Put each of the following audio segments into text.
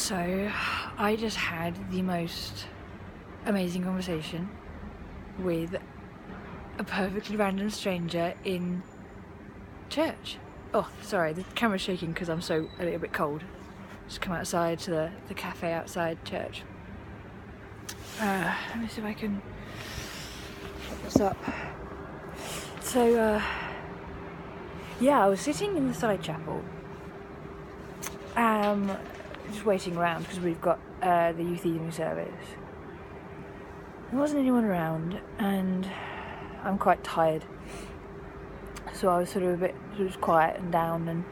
So, I just had the most amazing conversation with a perfectly random stranger in church. Oh, sorry, the camera's shaking because I'm a little bit cold. Just come outside to the cafe outside church. Let me see if I can put this up. So, I was sitting in the side chapel, just waiting around because we've got the youth evening service. There wasn't anyone around, and I'm quite tired, so I was sort of quiet and down. And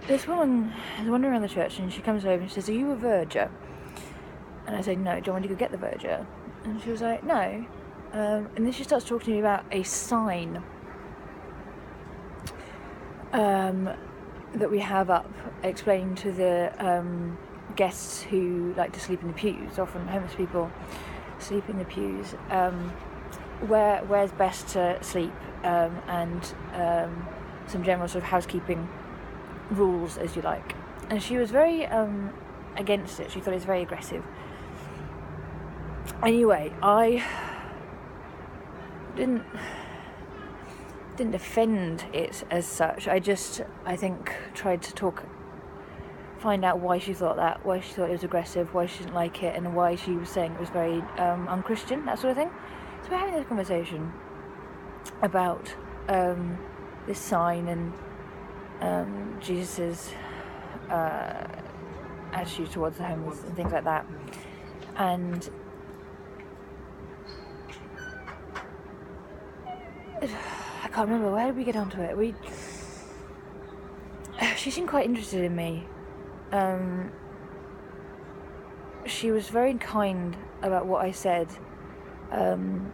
this woman is wandering around the church, and she comes over and she says, "Are you a verger?" And I said, "No, do you want me to go get the verger?" And she was like, "No." And then she starts talking to me about a sign that we have up, explaining to the guests who like to sleep in the pews, often homeless people sleep in the pews, where's best to sleep, and some general sort of housekeeping rules, as you like. And she was very against it. She thought it was very aggressive. Anyway, I didn't defend it as such. I think tried to find out why she thought that, why she thought it was aggressive, why she didn't like it, and why she was saying it was very unchristian, that sort of thing. So we're having this conversation about this sign and Jesus's attitude towards the homeless and things like that. And I can't remember, where did we get onto it? She seemed quite interested in me. She was very kind about what I said, and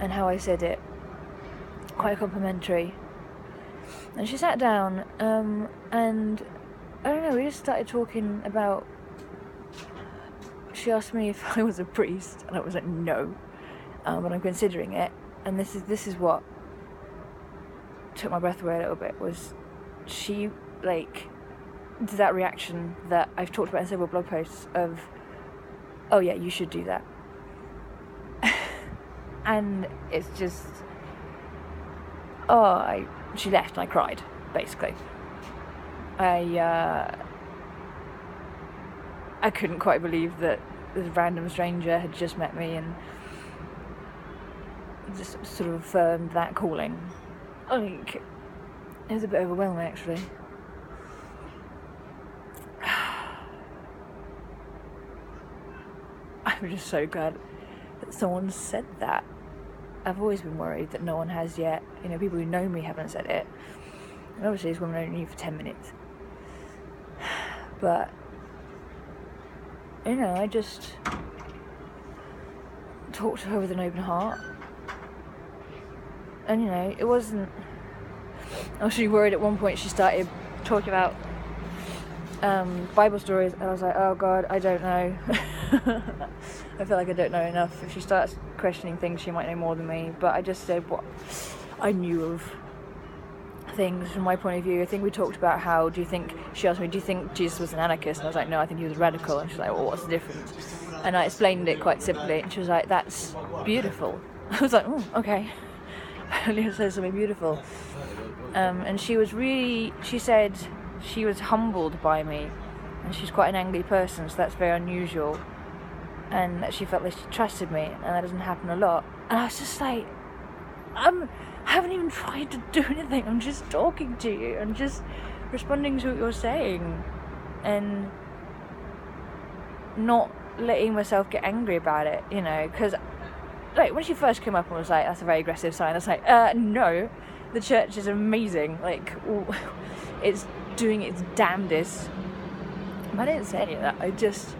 how I said it, quite complimentary. And she sat down, and I don't know, we just started talking about, she asked me if I was a priest, and I was like, no, but I'm considering it. And this is what took my breath away a little bit, was she did that reaction that I've talked about in several blog posts of, oh yeah, you should do that. And it's just, she left and I cried, basically. I couldn't quite believe that this random stranger had just met me and just sort of affirmed that calling. I think it was a bit overwhelming, actually. I'm just so glad that someone said that. I've always been worried that no one has yet. You know, people who know me haven't said it. And obviously this woman only knew for 10 minutes. But, you know, I just talked to her with an open heart. And, you know, it wasn't... I was really worried at one point. She started talking about Bible stories, and I was like, oh God, I don't know. I feel like I don't know enough. If she starts questioning things, she might know more than me. But I just said what I knew of things from my point of view. I think we talked about how, she asked me, do you think Jesus was an anarchist? And I was like, no, I think he was radical. And she's like, well, what's the difference? And I explained it quite simply, and she was like, that's beautiful. I was like, oh, okay. Leah said something beautiful. And she said she was humbled by me, and she's quite an angry person, so that's very unusual, and that she felt like she trusted me, and that doesn't happen a lot. And I was just like, I haven't even tried to do anything, I'm just talking to you, and just responding to what you're saying, and not letting myself get angry about it, you know, because when she first came up and was like, that's a very aggressive sign, I was like, no, the church is amazing, it's doing its damnedest. But I didn't say any of that. I just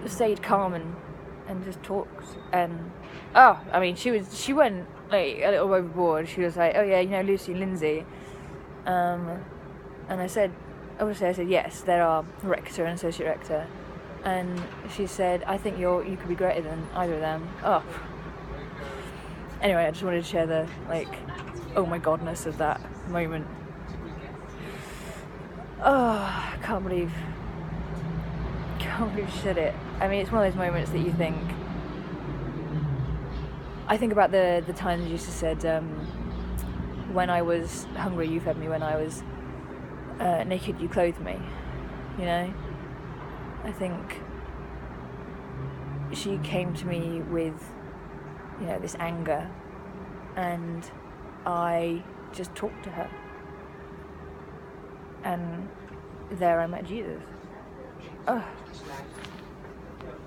stayed calm and just talked. And she went a little overboard. She was like, oh yeah, you know Lucy and Lindsay. And I said yes, there are a rector and associate rector. And she said, I think you could be greater than either of them. Oh. Anyway, I just wanted to share the oh my godness of that moment. Oh, I can't believe Holy shit it. I mean, it's one of those moments that you think... I think about the times Jesus said, when I was hungry, you fed me. When I was naked, you clothed me. You know? I think she came to me with, you know, this anger, and I just talked to her. And there I met Jesus. Oh,